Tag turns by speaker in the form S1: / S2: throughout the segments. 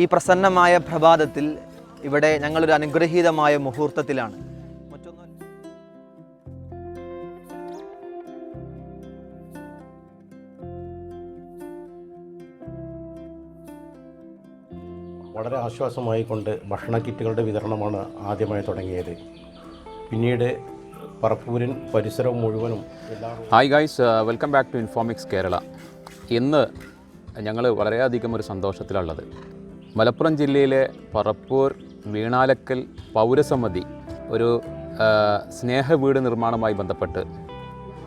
S1: ഈ പ്രസന്നമായ പ്രഭാതത്തിൽ ഇവിടെ ഞങ്ങളൊരു അനുഗ്രഹീതമായ മുഹൂർത്തത്തിലാണ്.
S2: വളരെ ആശ്വാസമായിക്കൊണ്ട് ഭക്ഷണ കിറ്റുകളുടെ വിതരണമാണ് ആദ്യമായി തുടങ്ങിയത്. പിന്നീട് പറപ്പൂരിൻ പരിസരവും മുഴുവനും
S3: hi guys, welcome back to Infomix Kerala. ഇന്ന് ഞങ്ങൾ വളരെയധികം ഒരു സന്തോഷത്തിലുള്ളത്. മലപ്പുറം ജില്ലയിലെ പറപ്പൂർ വീണാലക്കൽ പൗരസമിതി ഒരു സ്നേഹ വീട് നിർമ്മാണവുമായി ബന്ധപ്പെട്ട്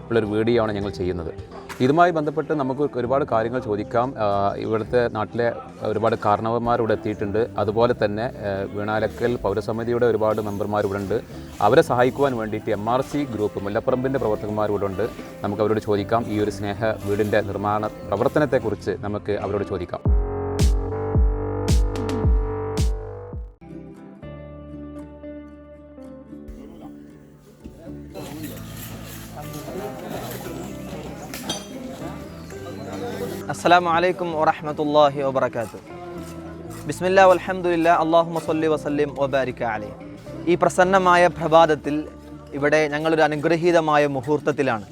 S3: ഉള്ളൊരു വീഡിയോ ആണ് ഞങ്ങൾ ചെയ്യുന്നത്. ഇതുമായി ബന്ധപ്പെട്ട് നമുക്ക് ഒരുപാട് കാര്യങ്ങൾ ചോദിക്കാം. ഇവിടുത്തെ നാട്ടിലെ ഒരുപാട് കാരണവന്മാർ ഇവിടെ എത്തിയിട്ടുണ്ട്. അതുപോലെ തന്നെ വീണാലക്കൽ പൗരസമിതിയുടെ ഒരുപാട് മെമ്പർമാർ ഇവിടെ ഉണ്ട്. അവരെ സഹായിക്കുവാൻ വേണ്ടിയിട്ട് MRC ഗ്രൂപ്പ് മുല്ലപ്പറമ്പിൻ്റെ പ്രവർത്തകന്മാർ ഇവിടെ ഉണ്ട്. നമുക്ക് അവരോട് ചോദിക്കാം. ഈ ഒരു സ്നേഹ വീടിൻ്റെ നിർമ്മാണ പ്രവർത്തനത്തെക്കുറിച്ച് നമുക്ക് അവരോട് ചോദിക്കാം.
S1: അസ്സലാമു അലൈക്കും വറഹ്മത്തുള്ളാഹി വബറകാതുഹു. ബിസ്മില്ലാ വൽഹംദുലില്ലാ അല്ലാഹുമ്മ സ്വല്ലി വസല്ലിം വബാരിക അലൈഹി. ഈ പ്രസന്നമായ പ്രഭാതത്തിൽ ഇവിടെ ഞങ്ങളൊരു അനുഗ്രഹീതമായ മുഹൂർത്തത്തിലാണ്.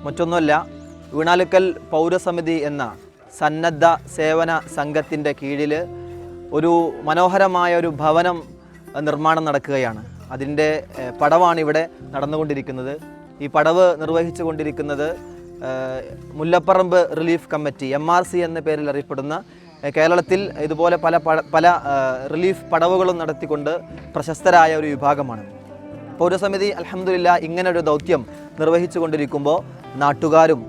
S1: മറ്റൊന്നുമല്ല, വീണാലക്കൽ പൗരസമിതി എന്ന സന്നദ്ധ സേവന സംഘത്തിൻ്റെ കീഴിൽ ഒരു മനോഹരമായ ഒരു ഭവനം നിർമ്മാണം നടക്കുകയാണ്. അതിൻ്റെ പടവാണ് ഇവിടെ നടന്നുകൊണ്ടിരിക്കുന്നത്. ഈ പടവ് നിർവഹിച്ചു കൊണ്ടിരിക്കുന്നത് മുല്ലപ്പറമ്പ് റിലീഫ് കമ്മിറ്റി MRC എന്ന പേരിൽ അറിയപ്പെടുന്ന, കേരളത്തിൽ ഇതുപോലെ പല റിലീഫ് പടവുകളും നടത്തിക്കൊണ്ട് പ്രശസ്തരായ ഒരു വിഭാഗമാണ്. പൗരസമിതി അൽഹംദുലില്ലാ ഇങ്ങനൊരു ദൗത്യം നിർവഹിച്ചു കൊണ്ടിരിക്കുമ്പോൾ നാട്ടുകാരും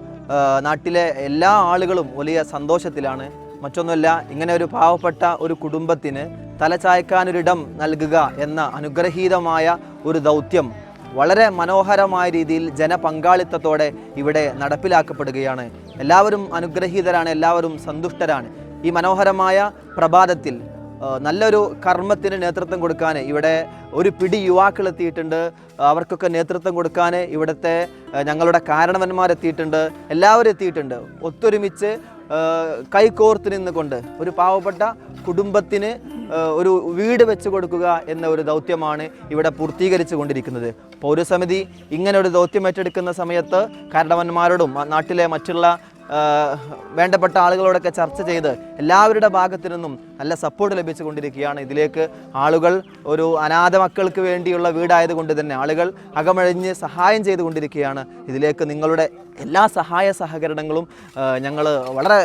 S1: നാട്ടിലെ എല്ലാ ആളുകളും വലിയ സന്തോഷത്തിലാണ്. മറ്റൊന്നുമല്ല, ഇങ്ങനെ ഒരു പാവപ്പെട്ട ഒരു കുടുംബത്തിന് തലചായ്ക്കാനൊരിടം നൽകുക എന്ന അനുഗ്രഹീതമായ ഒരു ദൗത്യം വളരെ മനോഹരമായ രീതിയിൽ ജനപങ്കാളിത്തത്തോടെ ഇവിടെ നടപ്പിലാക്കപ്പെടുകയാണ്. എല്ലാവരും അനുഗ്രഹീതരാണ്, എല്ലാവരും സന്തുഷ്ടരാണ്. ഈ മനോഹരമായ പ്രഭാതത്തിൽ നല്ലൊരു കർമ്മത്തിന് നേതൃത്വം കൊടുക്കാൻ ഇവിടെ ഒരു പിടി യുവാക്കൾ എത്തിയിട്ടുണ്ട്. അവർക്കൊക്കെ നേതൃത്വം കൊടുക്കാൻ ഇവിടുത്തെ ഞങ്ങളുടെ കാരണവന്മാരെത്തിയിട്ടുണ്ട്. എല്ലാവരും എത്തിയിട്ടുണ്ട്. ഒത്തൊരുമിച്ച് കൈകോർത്ത് നിന്നുകൊണ്ട് ഒരു പാവപ്പെട്ട കുടുംബത്തിന് ഒരു വീട് വെച്ച് കൊടുക്കുക എന്ന ഒരു ദൗത്യമാണ് ഇവിടെ പൂർത്തീകരിച്ചു കൊണ്ടിരിക്കുന്നത്. പൗരസമിതി ഇങ്ങനെ ഒരു ദൗത്യം ഏറ്റെടുക്കുന്ന സമയത്ത് കാരണവന്മാരോടും നാട്ടിലെ മറ്റുള്ള വേണ്ടപ്പെട്ട ആളുകളോടൊക്കെ ചർച്ച ചെയ്ത് എല്ലാവരുടെ ഭാഗത്തു നിന്നും നല്ല സപ്പോർട്ട് ലഭിച്ചുകൊണ്ടിരിക്കുകയാണ്. ഇതിലേക്ക് ആളുകൾ ഒരു അനാഥ മക്കൾക്ക് വേണ്ടിയുള്ള വീടായതുകൊണ്ട് തന്നെ ആളുകൾ അകമഴിഞ്ഞ് സഹായം ചെയ്തുകൊണ്ടിരിക്കുകയാണ്. ഇതിലേക്ക് നിങ്ങളുടെ എല്ലാ സഹായ സഹകരണങ്ങളും ഞങ്ങൾ വളരെ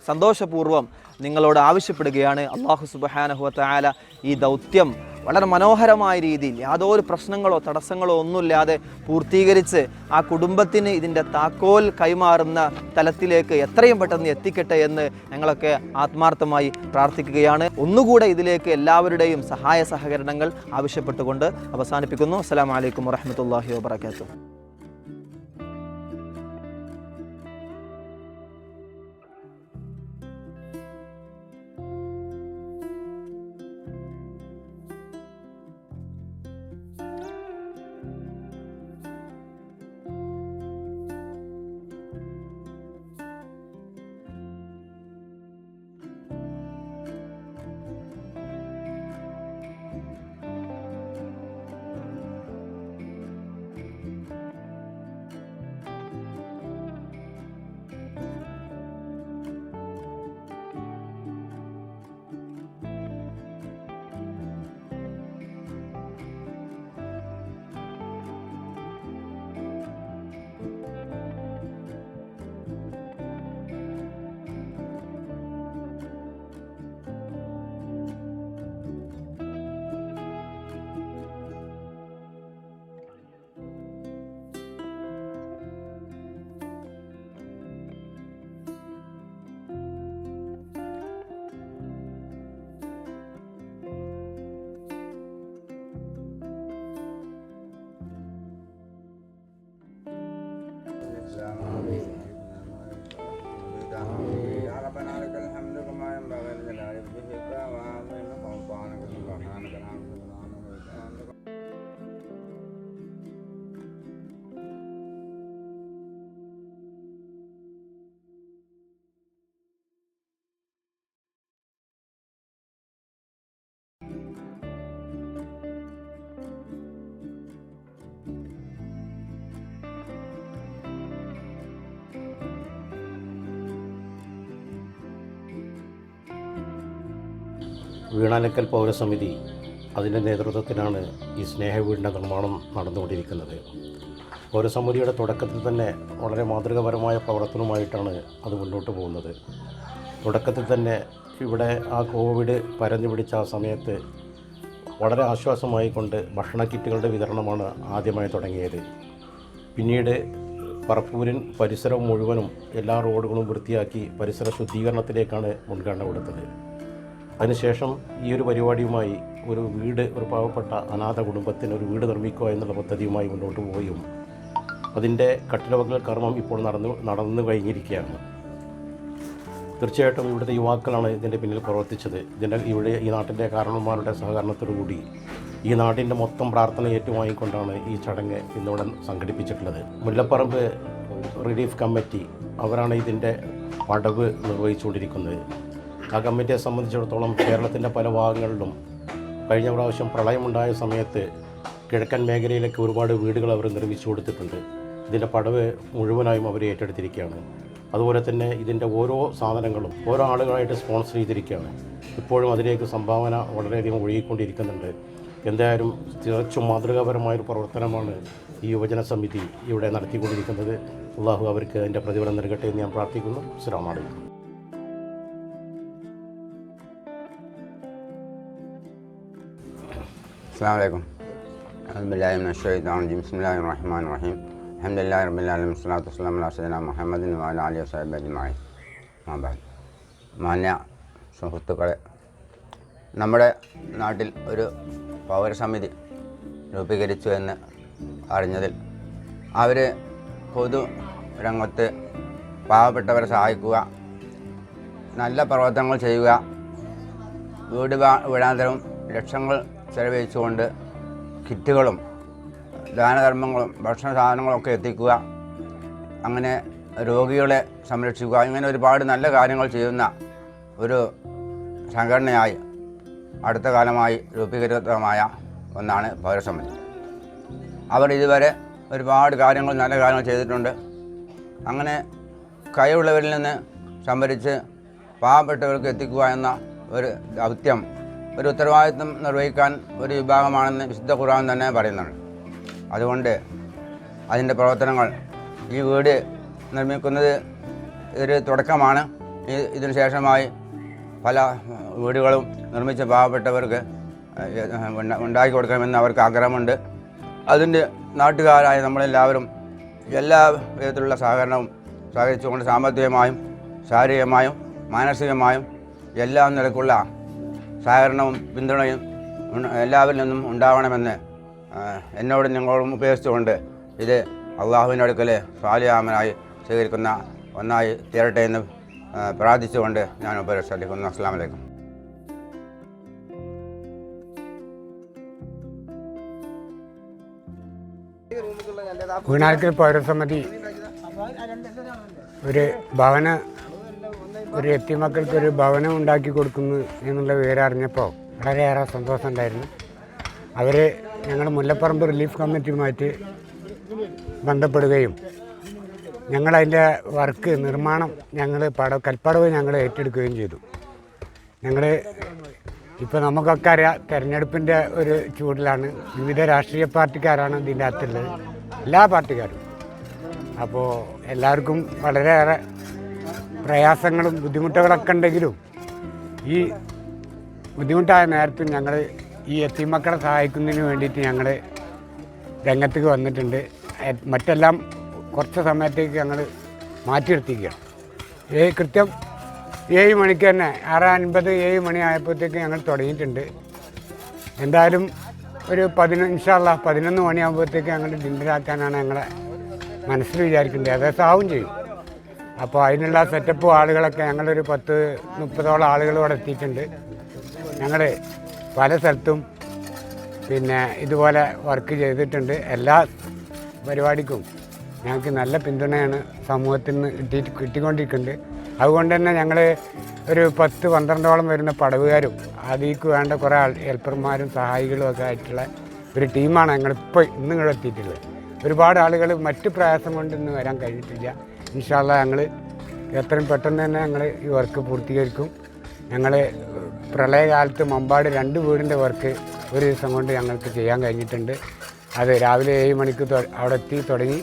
S1: സന്തോഷപൂർവ്വം നിങ്ങളോട് ആവശ്യപ്പെടുകയാണ്. അല്ലാഹു സുബ്ഹാനഹു വ തആല ഈ ദൗത്യം വളരെ മനോഹരമായ രീതിയിൽ യാതൊരു പ്രശ്നങ്ങളോ തടസ്സങ്ങളോ ഒന്നുമില്ലാതെ പൂർത്തീകരിച്ച് ആ കുടുംബത്തിന് ഇതിൻ്റെ താക്കോൽ കൈമാറുന്ന തലത്തിലേക്ക് എത്രയും പെട്ടെന്ന് എത്തിക്കട്ടെ എന്ന് ഞങ്ങളൊക്കെ ആത്മാർത്ഥമായി പ്രാർത്ഥിക്കുകയാണ്. ഒന്നുകൂടെ ഇതിലേക്ക് എല്ലാവരുടെയും സഹായ സഹകരണങ്ങൾ ആവശ്യപ്പെട്ടുകൊണ്ട് അവസാനിപ്പിക്കുന്നു. അസ്സലാമു അലൈക്കും വറഹ്മത്തുള്ളാഹി വബറകാതുഹു.
S2: വീണാലക്കൽ പൗരസമിതി അതിൻ്റെ നേതൃത്വത്തിലാണ് ഈ സ്നേഹവീടിൻ്റെ നിർമ്മാണം നടന്നുകൊണ്ടിരിക്കുന്നത്. പൗരസമിതിയുടെ തുടക്കത്തിൽ തന്നെ വളരെ മാതൃകാപരമായ പ്രവർത്തനവുമായിട്ടാണ് അത് മുന്നോട്ട് പോകുന്നത്. തുടക്കത്തിൽ തന്നെ ഇവിടെ ആ കോവിഡ് പരന്നു പിടിച്ച ആ സമയത്ത് വളരെ ആശ്വാസമായിക്കൊണ്ട് ഭക്ഷണ കിറ്റുകളുടെ വിതരണമാണ് ആദ്യമായി തുടങ്ങിയത്. പിന്നീട് പറപ്പൂരിൻ പരിസരം മുഴുവനും എല്ലാ റോഡുകളും വൃത്തിയാക്കി പരിസര ശുദ്ധീകരണത്തിലേക്കാണ് മുൻഗണന കൊടുത്തത്. അതിനുശേഷം ഈ ഒരു പരിപാടിയുമായി ഒരു പാവപ്പെട്ട അനാഥ കുടുംബത്തിന് ഒരു വീട് നിർമ്മിക്കുക എന്നുള്ള പദ്ധതിയുമായി മുന്നോട്ട് പോവുകയും അതിൻ്റെ കട്ടിടവകൽ കർമ്മം ഇപ്പോൾ നടന്നു കഴിഞ്ഞിരിക്കുകയാണ്. തീർച്ചയായിട്ടും ഇവിടുത്തെ യുവാക്കളാണ് ഇതിൻ്റെ പിന്നിൽ പ്രവർത്തിച്ചത്. ഈ നാട്ടിൻ്റെ കാരണവന്മാരുടെ സഹകരണത്തോടുകൂടി ഈ നാടിൻ്റെ മൊത്തം പ്രാർത്ഥന ഏറ്റുവാങ്ങിക്കൊണ്ടാണ് ഈ ചടങ്ങ് ഇന്നിവിടെ സംഘടിപ്പിച്ചിട്ടുള്ളത്. മുല്ലപ്പറമ്പ് റിലീഫ് കമ്മിറ്റി അവരാണ് ഇതിൻ്റെ പടവ് നിർവഹിച്ചുകൊണ്ടിരിക്കുന്നത്. ആ കമ്മിറ്റിയെ സംബന്ധിച്ചിടത്തോളം കേരളത്തിൻ്റെ പല ഭാഗങ്ങളിലും കഴിഞ്ഞ പ്രാവശ്യം പ്രളയമുണ്ടായ സമയത്ത് കിഴക്കൻ മേഖലയിലേക്ക് ഒരുപാട് വീടുകൾ അവർ നിർമ്മിച്ചു കൊടുത്തിട്ടുണ്ട്. ഇതിൻ്റെ പടവ് മുഴുവനായും അവർ ഏറ്റെടുത്തിരിക്കുകയാണ്. അതുപോലെ തന്നെ ഇതിൻ്റെ ഓരോ സാധനങ്ങളും ഓരോ ആളുകളായിട്ട് സ്പോൺസർ ചെയ്തിരിക്കുകയാണ്. ഇപ്പോഴും അതിലേക്ക് സംഭാവന വളരെയധികം ഒഴുകിക്കൊണ്ടിരിക്കുന്നുണ്ട്. എന്തായാലും തികച്ചും മാതൃകാപരമായൊരു പ്രവർത്തനമാണ് ഈ യുവജന സമിതി ഇവിടെ നടത്തിക്കൊണ്ടിരിക്കുന്നത്. അള്ളാഹു അവർക്ക് അതിൻ്റെ പ്രതിഫലം നൽകട്ടെ എന്ന് ഞാൻ പ്രാർത്ഥിക്കുന്നു. അസ്സലാമു അലൈക്കും.
S4: അസ്സലാമു അലൈക്കും. അൽഹംദുലില്ലാഹി മിനശ് ശൈത്വാനിർ റജീം. ബിസ്മില്ലാഹിർ റഹ്മാനിർ റഹീം. അൽഹംദുലില്ലാഹി റബ്ബിൽ ആലമീൻ. സ്വല്ലല്ലാഹു വസ്സലാമു അലാ സയ്യിദിനാ മുഹമ്മദിൻ വഅലാ ആലിഹി വസഹ്ബിഹി അജ്മഈൻ. മാന്യ സുഹൃത്തുക്കളെ, നമ്മുടെ നാട്ടിൽ ഒരു പൗരസമിതി രൂപീകരിച്ചു എന്ന് അറിഞ്ഞതിൽ അവർ പൊതു രംഗത്ത് പാവപ്പെട്ടവരെ സഹായിക്കുക, നല്ല പ്രവർത്തനങ്ങൾ ചെയ്യുക, വീടാന്തരവും ലക്ഷങ്ങൾ ചെലവഴിച്ചുകൊണ്ട് കിറ്റുകളും ദാനധർമ്മങ്ങളും ഭക്ഷണ സാധനങ്ങളൊക്കെ എത്തിക്കുക, അങ്ങനെ രോഗികളെ സംരക്ഷിക്കുക, ഇങ്ങനെ ഒരുപാട് നല്ല കാര്യങ്ങൾ ചെയ്യുന്ന ഒരു സംഘടനയായി അടുത്ത കാലമായി രൂപീകൃതമായ ഒന്നാണ് പൗരസമിതി. അവർ ഇതുവരെ ഒരുപാട് കാര്യങ്ങൾ നല്ല കാര്യങ്ങൾ ചെയ്തിട്ടുണ്ട്. അങ്ങനെ കഴിവുള്ളവരിൽ നിന്ന് സംഭരിച്ച് പാവപ്പെട്ടവർക്ക് എത്തിക്കുക എന്ന ഒരു ദൗത്യം, ഒരു ഉത്തരവാദിത്വം നിർവഹിക്കാൻ ഒരു വിഭാഗമാണെന്ന് വിശുദ്ധ ഖുർആൻ തന്നെ പറയുന്നുണ്ട്. അതുകൊണ്ട് അതിൻ്റെ പ്രവർത്തനങ്ങൾ, ഈ വീട് നിർമ്മിക്കുന്നത് ഒരു തുടക്കമാണ്. ഇതിനു ശേഷമായി പല വീടുകളും നിർമ്മിച്ച പാവപ്പെട്ടവർക്ക് ഉണ്ടാക്കി കൊടുക്കണമെന്ന് അവർക്ക് ആഗ്രഹമുണ്ട്. അതിൻ്റെ നാട്ടുകാരായ നമ്മളെല്ലാവരും എല്ലാ വിധത്തിലുള്ള സഹകരിച്ചുകൊണ്ട് സാമ്പത്തികമായും ശാരീരികമായും മാനസികമായും എല്ലാ നിലക്കുള്ള സഹകരണവും പിന്തുണയും എല്ലാവരിൽ നിന്നും ഉണ്ടാവണമെന്ന് എന്നോടും നിങ്ങളോടും ഉപയോഗിച്ചുകൊണ്ട് ഇത് അള്ളാഹുവിൻ്റെ അടുക്കൽ സ്വാലിഹാമനായി സ്വീകരിക്കുന്ന ഒന്നായി തീരട്ടെ എന്ന് പ്രാർത്ഥിച്ചുകൊണ്ട് ഞാൻ ഉപരിശ്രദ്ധിക്കുന്നു. അസ്സലാമു അലൈക്കും.
S5: വീണാലക്കൽ പൗരസമിതി ഒരു എത്തിമക്കൾക്ക് ഒരു ഭവനം ഉണ്ടാക്കി കൊടുക്കുന്നു എന്നുള്ള വിവരം അറിഞ്ഞപ്പോൾ വളരെയേറെ സന്തോഷമുണ്ടായിരുന്നു. അവർ ഞങ്ങൾ മുല്ലപ്പറമ്പ് റിലീഫ് കമ്മിറ്റിയുമായിട്ട് ബന്ധപ്പെടുകയും ഞങ്ങളതിൻ്റെ നിർമ്മാണം കൽപ്പടവ് ഞങ്ങൾ ഏറ്റെടുക്കുകയും ചെയ്തു. ഇപ്പോൾ നമുക്കൊക്കെ അറിയാം, തെരഞ്ഞെടുപ്പിൻ്റെ ഒരു ചൂടിലാണ്. വിവിധ രാഷ്ട്രീയ പാർട്ടിക്കാരാണ് ഇതിൻ്റെ അകത്തുള്ളത്, എല്ലാ പാർട്ടിക്കാരും. അപ്പോൾ എല്ലാവർക്കും വളരെയേറെ പ്രയാസങ്ങളും ബുദ്ധിമുട്ടുകളൊക്കെ ഉണ്ടെങ്കിലും ഈ ബുദ്ധിമുട്ടായ നേരത്തും ഞങ്ങൾ ഈ എത്തിമക്കളെ സഹായിക്കുന്നതിന് വേണ്ടിയിട്ട് ഞങ്ങൾ രംഗത്തേക്ക് വന്നിട്ടുണ്ട്. മറ്റെല്ലാം കുറച്ച് സമയത്തേക്ക് ഞങ്ങൾ മാറ്റിയെടുത്തിരിക്കുകയാണ്. കൃത്യം 7 മണിക്ക് തന്നെ 6:50 7 മണി ആയപ്പോഴത്തേക്ക് ഞങ്ങൾ തുടങ്ങിയിട്ടുണ്ട്. എന്തായാലും ഒരു ഇൻഷാ അല്ലാഹ് 11 മണിയാകുമ്പോഴത്തേക്ക് ഞങ്ങൾ ഡിന്നറാക്കാനാണ് ഞങ്ങളെ മനസ്സിൽ വിചാരിക്കേണ്ടത്. ഏകദേശം ആവും ചെയ്യും. അപ്പോൾ അതിനുള്ള സെറ്റപ്പ് ആളുകളൊക്കെ ഞങ്ങളൊരു 10-30ഓളം ആളുകൾ ഇവിടെ എത്തിയിട്ടുണ്ട്. ഞങ്ങൾ പല സ്ഥലത്തും ഇതുപോലെ വർക്ക് ചെയ്തിട്ടുണ്ട്. എല്ലാ പരിപാടിക്കും ഞങ്ങൾക്ക് നല്ല പിന്തുണയാണ് സമൂഹത്തിൽ നിന്ന് കിട്ടിക്കൊണ്ടിരിക്കുന്നുണ്ട്. അതുകൊണ്ട് തന്നെ ഞങ്ങൾ ഒരു 10-12ഓളം വരുന്ന പടവുകാരും അതിലേക്ക് വേണ്ട കുറേ ഹെൽപ്പർമാരും സഹായികളും ഒക്കെ ആയിട്ടുള്ള ഒരു ടീമാണ് ഞങ്ങളിപ്പോൾ ഇന്നിവിടെ എത്തിയിട്ടുള്ളത്. ഒരുപാട് ആളുകൾ മറ്റ് പ്രയാസം കൊണ്ട് ഇന്ന് വരാൻ കഴിഞ്ഞിട്ടില്ല. ഇൻഷാ അല്ലാഹ് ഞങ്ങൾ എത്രയും പെട്ടെന്ന് തന്നെ ഞങ്ങൾ ഈ വർക്ക് പൂർത്തീകരിക്കും. ഞങ്ങൾ പ്രളയകാലത്ത് മമ്പാട് 2 വീടിൻ്റെ വർക്ക് ഒരു ദിവസം കൊണ്ട് ഞങ്ങൾക്ക് ചെയ്യാൻ കഴിഞ്ഞിട്ടുണ്ട്. അത് രാവിലെ 7 മണിക്ക് അവിടെ എത്തി തുടങ്ങി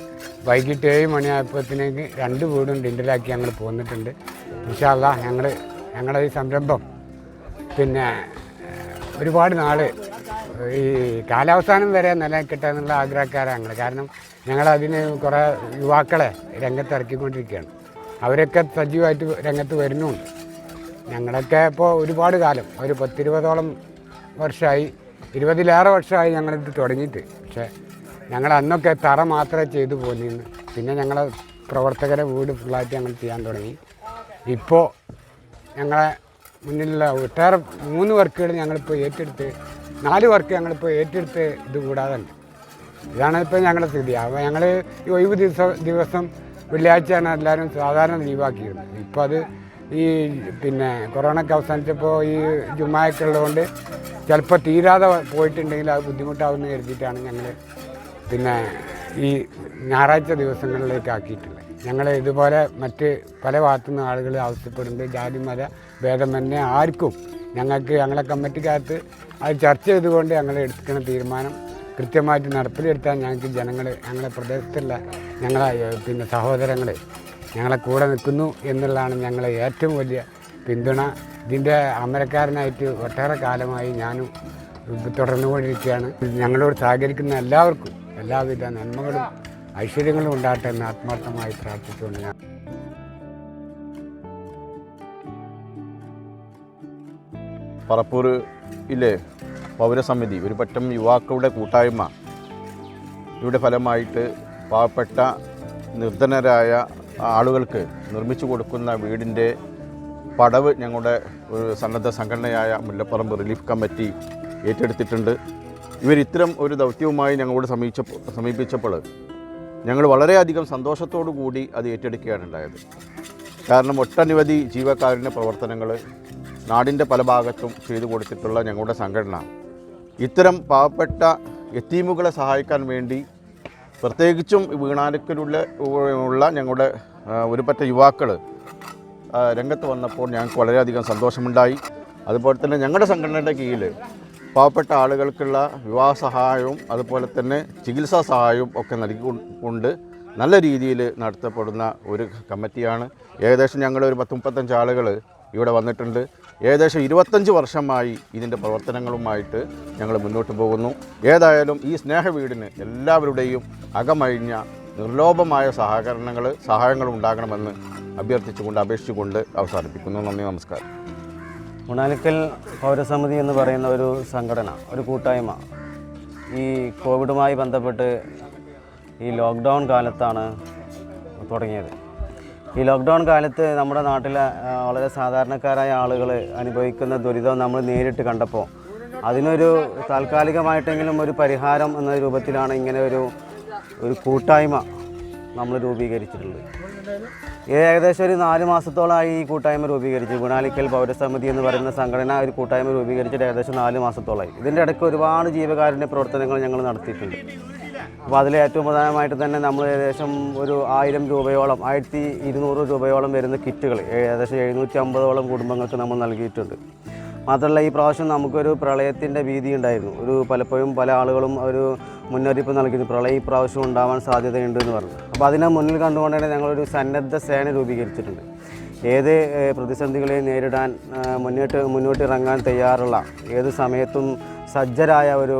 S5: വൈകിട്ട് 7 മണിയായപ്പോഴത്തേക്ക് 2 വീടും ഡിൻഡലാക്കി ഞങ്ങൾ പോന്നിട്ടുണ്ട്. ഇൻഷാ അല്ലാഹ് ഞങ്ങളുടെ ഈ സംരംഭം പിന്നെ ഒരുപാട് നാൾ ഈ കാലാവസാനം വരെ നിലനിൽക്കട്ടെ എന്നുള്ള ആഗ്രഹക്കാരാണ് ഞങ്ങൾ. കാരണം ഞങ്ങളതിന് കുറേ യുവാക്കളെ രംഗത്ത് ഇറക്കിക്കൊണ്ടിരിക്കുകയാണ്. അവരൊക്കെ സജീവമായിട്ട് രംഗത്ത് വരുന്നുണ്ട്. ഞങ്ങളൊക്കെ ഇപ്പോൾ ഒരുപാട് കാലം ഒരു 10-20ഓളം വർഷമായി, 20-ലേറെ വർഷമായി ഞങ്ങളിത് തുടങ്ങിയിട്ട്. പക്ഷേ ഞങ്ങൾ അന്നൊക്കെ തറ മാത്രമേ ചെയ്തു പോന്നിരുന്നു. പിന്നെ ഞങ്ങളെ പ്രവർത്തകരെ വീട് ഫുള്ളായിട്ട് ഞങ്ങൾ ചെയ്യാൻ തുടങ്ങി. ഇപ്പോൾ ഞങ്ങളെ മുന്നിലുള്ള ഒട്ടേറെ 3 വർക്കുകൾ ഞങ്ങളിപ്പോൾ ഏറ്റെടുത്ത് 4 വർക്ക് ഞങ്ങളിപ്പോൾ ഏറ്റെടുത്ത് ഇത് കൂടാതെ ഉണ്ട്. ഇതാണ് ഇപ്പോൾ ഞങ്ങളുടെ സ്ഥിതി. അപ്പോൾ ഞങ്ങൾ ഈ ഒഴിവ് ദിവസം വെള്ളിയാഴ്ചയാണ് എല്ലാവരും സാധാരണ ലീവാക്കിയിരുന്നത്. ഇപ്പോൾ അത് ഈ പിന്നെ കൊറോണയ്ക്ക് അവസാനിച്ചപ്പോൾ ഈ ജുമായൊക്കെ ഉള്ളതുകൊണ്ട് ചിലപ്പോൾ തീരാതെ പോയിട്ടുണ്ടെങ്കിൽ അത് ബുദ്ധിമുട്ടാവുമെന്ന് കരുതിയിട്ടാണ് ഞങ്ങൾ പിന്നെ ഈ ഞായറാഴ്ച ദിവസങ്ങളിലേക്ക് ആക്കിയിട്ടുള്ളത്. ഞങ്ങൾ ഇതുപോലെ മറ്റ് പല ഭാഗത്തുനിന്ന് ആളുകൾ ആവശ്യപ്പെടുന്നുണ്ട്. ജാതി മത ഭേദമന്യേ ആർക്കും ഞങ്ങളെ കമ്മിറ്റിക്കകത്ത് അത് ചർച്ച ചെയ്തുകൊണ്ട് ഞങ്ങൾ എടുക്കുന്ന തീരുമാനം കൃത്യമായിട്ട് നടപ്പിലെടുത്താൽ ഞങ്ങൾക്ക് ഞങ്ങളുടെ പ്രദേശത്തുള്ള ഞങ്ങളെ പിന്നെ സഹോദരങ്ങൾ ഞങ്ങളെ കൂടെ നിൽക്കുന്നു എന്നുള്ളതാണ് ഞങ്ങളെ ഏറ്റവും വലിയ പിന്തുണ. ഇതിൻ്റെ അമരക്കാരനായിട്ട് ഒട്ടേറെ കാലമായി ഞാനും തുടർന്നുകൊണ്ടിരിക്കുകയാണ്. ഞങ്ങളോട് സഹകരിക്കുന്ന എല്ലാവർക്കും എല്ലാവിധ നന്മകളും ഐശ്വര്യങ്ങളും ഉണ്ടാകട്ടെ എന്ന് ആത്മാർത്ഥമായി പ്രാർത്ഥിച്ചുകൊണ്ട് ഞാൻ
S2: പറപ്പൂർ ഇല്ലേ പൗരസമിതി ഒരു പറ്റം യുവാക്കളുടെ കൂട്ടായ്മ ഇവിടെ ഫലമായിട്ട് പാവപ്പെട്ട നിർധനരായ ആളുകൾക്ക് നിർമ്മിച്ചു കൊടുക്കുന്ന വീടിൻ്റെ പടവ് ഞങ്ങളുടെ ഒരു സന്നദ്ധ സംഘടനയായ മുല്ലപ്പറമ്പ് റിലീഫ് കമ്മിറ്റി ഏറ്റെടുത്തിട്ടുണ്ട്. ഇവരിത്തരം ഒരു ദൗത്യവുമായി ഞങ്ങളോട് സമീപിച്ചപ്പോൾ ഞങ്ങൾ വളരെയധികം സന്തോഷത്തോടു കൂടി അത് ഏറ്റെടുക്കുകയാണ് ഉണ്ടായത്. കാരണം ഒട്ടനവധി ജീവകാരുണ്യ പ്രവർത്തനങ്ങൾ നാടിൻ്റെ പല ഭാഗത്തും ചെയ്തു കൊടുത്തിട്ടുള്ള ഞങ്ങളുടെ സംഘടന ഇത്തരം പാവപ്പെട്ട യത്തീമുകളെ സഹായിക്കാൻ വേണ്ടി പ്രത്യേകിച്ചും വീണാലക്കലുള്ള ഞങ്ങളുടെ ഒരു പറ്റ യുവാക്കൾ രംഗത്ത് വന്നപ്പോൾ ഞങ്ങൾക്ക് വളരെയധികം സന്തോഷമുണ്ടായി. അതുപോലെ തന്നെ ഞങ്ങളുടെ സംഘടനയുടെ കീഴിൽ പാവപ്പെട്ട ആളുകൾക്കുള്ള വിവാഹ സഹായവും അതുപോലെ തന്നെ ചികിത്സാ സഹായവും ഒക്കെ നൽകിക്കൊണ്ട് നല്ല രീതിയിൽ നടത്തപ്പെടുന്ന ഒരു കമ്മിറ്റിയാണ്. ഏകദേശം ഞങ്ങൾ ഒരു 10-35 ആളുകൾ ഇവിടെ വന്നിട്ടുണ്ട്. ഏകദേശം 25 വർഷമായി ഇതിൻ്റെ പ്രവർത്തനങ്ങളുമായിട്ട് ഞങ്ങൾ മുന്നോട്ട് പോകുന്നു. ഏതായാലും ഈ സ്നേഹവീടിന് എല്ലാവരുടെയും അകമഴിഞ്ഞ നിർലോഭമായ സഹായങ്ങൾ ഉണ്ടാകണമെന്ന് അപേക്ഷിച്ചുകൊണ്ട് അവസാനിപ്പിക്കുന്നു. നന്ദി, നമസ്കാരം.
S6: മുണാലിക്കൽ പൗരസമിതി എന്ന് പറയുന്ന ഒരു സംഘടന, ഒരു കൂട്ടായ്മ ഈ കോവിഡുമായി ബന്ധപ്പെട്ട് ഈ ലോക്ക്ഡൗൺ കാലത്താണ് തുടങ്ങിയത്. ഈ ലോക്ക്ഡൗൺ കാലത്ത് നമ്മുടെ നാട്ടിലെ വളരെ സാധാരണക്കാരായ ആളുകൾ അനുഭവിക്കുന്ന ദുരിതം നമ്മൾ നേരിട്ട് കണ്ടപ്പോൾ അതിനൊരു താൽക്കാലികമായിട്ടെങ്കിലും ഒരു പരിഹാരം എന്ന രൂപത്തിലാണ് ഇങ്ങനെ ഒരു കൂട്ടായ്മ നമ്മൾ രൂപീകരിച്ചിട്ടുള്ളത്. ഏകദേശം ഒരു 4 മാസത്തോളമായി ഈ കൂട്ടായ്മ രൂപീകരിച്ചു. ഗുണാലിക്കൽ പൗരസമിതി എന്ന് പറയുന്ന സംഘടന ഒരു കൂട്ടായ്മ രൂപീകരിച്ചിട്ട് ഏകദേശം 4 മാസത്തോളമായി. ഇതിൻ്റെ ഇടയ്ക്ക് ഒരുപാട് ജീവകാരുണ്യ പ്രവർത്തനങ്ങൾ ഞങ്ങൾ നടത്തിയിട്ടുണ്ട്. അപ്പോൾ അതിൽ ഏറ്റവും പ്രധാനമായിട്ട് തന്നെ നമ്മൾ ഏകദേശം ഒരു 1000 രൂപയോളം 1200 രൂപയോളം വരുന്ന കിറ്റുകൾ ഏകദേശം 750ഓളം കുടുംബങ്ങൾക്ക് നമ്മൾ നൽകിയിട്ടുണ്ട്. മാത്രമല്ല ഈ പ്രാവശ്യം നമുക്കൊരു പ്രളയത്തിൻ്റെ ഭീതി ഉണ്ടായിരുന്നു. പലപ്പോഴും പല ആളുകളും ഒരു മുന്നറിയിപ്പ് നൽകിയിരുന്നു, പ്രളയം ഈ പ്രാവശ്യം ഉണ്ടാവാൻ സാധ്യതയുണ്ട് എന്ന് പറഞ്ഞു. അപ്പോൾ അതിനെ മുന്നിൽ കണ്ടുകൊണ്ട് തന്നെ ഞങ്ങളൊരു സന്നദ്ധ സേന രൂപീകരിച്ചിട്ടുണ്ട്. ഏത് പ്രതിസന്ധികളെയും നേരിടാൻ മുന്നോട്ടിറങ്ങാൻ തയ്യാറുള്ള ഏത് സമയത്തും സജ്ജരായ ഒരു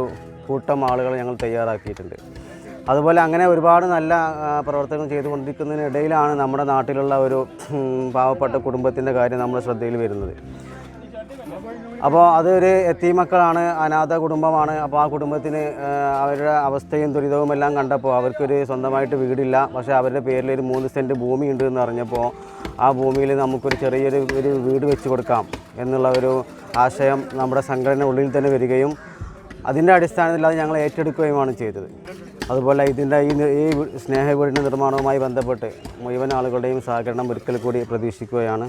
S6: കൂട്ടം ആളുകൾ ഞങ്ങൾ തയ്യാറാക്കിയിട്ടുണ്ട്. അതുപോലെ അങ്ങനെ ഒരുപാട് നല്ല പ്രവർത്തനങ്ങൾ ചെയ്തുകൊണ്ടിരിക്കുന്നതിനിടയിലാണ് നമ്മുടെ നാട്ടിലുള്ള ഒരു പാവപ്പെട്ട കുടുംബത്തിൻ്റെ കാര്യം നമ്മുടെ ശ്രദ്ധയിൽ വരുന്നത്. അപ്പോൾ അതൊരു യത്തീമക്കളാണ്, അനാഥ കുടുംബമാണ്. അപ്പോൾ ആ കുടുംബത്തിന് അവരുടെ അവസ്ഥയും ദുരിതവും എല്ലാം കണ്ടപ്പോൾ അവർക്കൊരു സ്വന്തമായിട്ട് വീടില്ല. പക്ഷേ അവരുടെ പേരിൽ ഒരു 3 സെൻറ്റ് ഭൂമി ഉണ്ട് എന്ന് അറിഞ്ഞപ്പോൾ ആ ഭൂമിയിൽ നമുക്കൊരു ചെറിയൊരു വീട് വെച്ച് കൊടുക്കാം എന്നുള്ള ഒരു ആശയം നമ്മുടെ സംഘടന ഉള്ളിൽ തന്നെ വരികയും അതിൻ്റെ അടിസ്ഥാനത്തിൽ അത് ഞങ്ങൾ ഏറ്റെടുക്കുകയുമാണ് ചെയ്തത്. അതുപോലെ ഇതിൻ്റെ ഈ സ്നേഹ വീടിൻ്റെ നിർമ്മാണവുമായി ബന്ധപ്പെട്ട് മുഴുവൻ ആളുകളുടെയും സഹകരണം ഒരിക്കൽ കൂടി പ്രതീക്ഷിക്കുകയാണ്.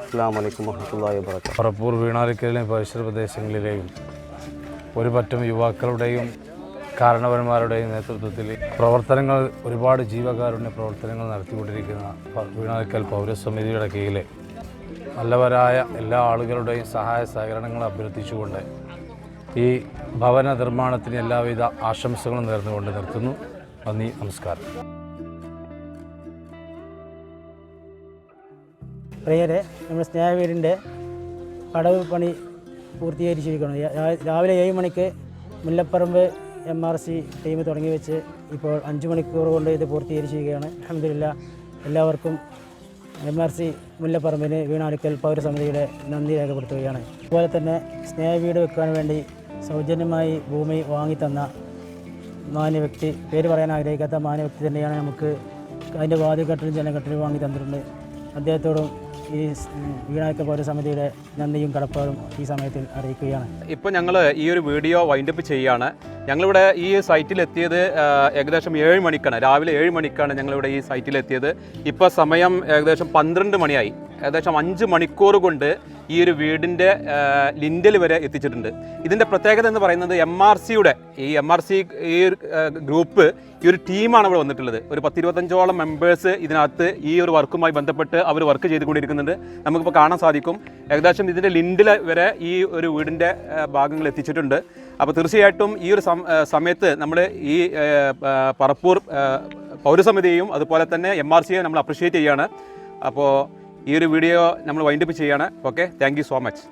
S6: അസ്സലാമു അലൈക്കും വറഹ്മത്തുള്ളാഹി വബറകാതുഹു.
S7: പറപ്പൂർ വീണാലിക്കലിലെയും പരിസര പ്രദേശങ്ങളിലെയും ഒരു പറ്റം യുവാക്കളുടെയും കാരണവന്മാരുടെയും നേതൃത്വത്തിൽ പ്രവർത്തനങ്ങൾ, ഒരുപാട് ജീവകാരുണ്യ പ്രവർത്തനങ്ങൾ നടത്തിക്കൊണ്ടിരിക്കുന്ന വീണാലിക്കൽ പൗരസമിതിയുടെ കീഴിലെ നല്ലവരായ എല്ലാ ആളുകളുടെയും സഹായ സഹകരണങ്ങൾ അഭ്യർത്ഥിച്ചുകൊണ്ട് ഈ ഭവന നിർമ്മാണത്തിന് എല്ലാവിധ ആശംസകളും നേർന്നുകൊണ്ട് നിർത്തുന്നു. നന്ദി, നമസ്കാരം.
S8: പ്രിയരെ, നമ്മുടെ സ്നേഹവീടിൻ്റെ പടവ് പണി പൂർത്തീകരിച്ചിരിക്കുന്നു. രാവിലെ 7 മണിക്ക് മുല്ലപ്പറമ്പ് MRC ടീം തുടങ്ങി വെച്ച് ഇപ്പോൾ 5 മണിക്കൂർ കൊണ്ട് ഇത് പൂർത്തീകരിച്ചിരിക്കുകയാണ്. അൽഹംദുലില്ലാ, എല്ലാവർക്കും MRC മുല്ലപ്പറമ്പിന് വീണാലിക്കൽ പൗരസമിതിയുടെ നന്ദി രേഖപ്പെടുത്തുകയാണ്. അതുപോലെ തന്നെ സ്നേഹവീട് വെക്കാൻ വേണ്ടി സൗജന്യമായി ഭൂമി വാങ്ങിത്തന്ന മാന്യവ്യക്തി, പേര് പറയാൻ ആഗ്രഹിക്കാത്ത മാന്യവ്യക്തി തന്നെയാണ് നമുക്ക് അതിൻ്റെ വാതിൽക്കട്ടിലും ജനക്കട്ടിലും വാങ്ങി തന്നിട്ടുണ്ട്. അദ്ദേഹത്തോടും ഈ വീണാലിക്കൽ പൗരസമിതിയുടെ നന്ദിയും കടപ്പാടും ഈ സമയത്തിൽ അറിയിക്കുകയാണ്.
S3: ഇപ്പോൾ ഞങ്ങൾ ഈ ഒരു വീഡിയോ വൈൻഡപ്പ് ചെയ്യുകയാണ്. ഞങ്ങളിവിടെ ഈ സൈറ്റിലെത്തിയത് ഏകദേശം 7 മണിക്കാണ്, രാവിലെ 7 മണിക്കാണ് ഞങ്ങളിവിടെ ഈ സൈറ്റിലെത്തിയത്. ഇപ്പോൾ സമയം ഏകദേശം 12 മണിയായി. ഏകദേശം 5 മണിക്കൂർ കൊണ്ട് ഈ ഒരു വീടിൻ്റെ ലിൻഡൽ വരെ എത്തിച്ചിട്ടുണ്ട്. ഇതിൻ്റെ പ്രത്യേകത എന്ന് പറയുന്നത് MRCയുടെ ഈ ഗ്രൂപ്പ്, ഈ ഒരു ടീമാണ് ഇവിടെ വന്നിട്ടുള്ളത്. ഒരു 10-25ഓളം മെമ്പേഴ്സ് ഇതിനകത്ത് ഈ ഒരു വർക്കുമായി ബന്ധപ്പെട്ട് അവർ വർക്ക് ചെയ്തുകൊണ്ടിരിക്കുന്നുണ്ട്. നമുക്കിപ്പോൾ കാണാൻ സാധിക്കും. ഏകദേശം ഇതിൻ്റെ ലിൻഡിൽ വരെ ഈ ഒരു വീടിൻ്റെ ഭാഗങ്ങൾ എത്തിച്ചിട്ടുണ്ട്. അപ്പോൾ തീർച്ചയായിട്ടും ഈ ഒരു സമയത്ത് നമ്മൾ ഈ പറപ്പൂർ പൗരസമിതിയെയും അതുപോലെ തന്നെ MRCയെയും നമ്മൾ അപ്രിഷ്യേറ്റ് ചെയ്യുകയാണ്. അപ്പോൾ ഈ ഒരു വീഡിയോ നമ്മൾ വൈൻഡപ്പ് ചെയ്യുകയാണ്. Okay, thank you so much.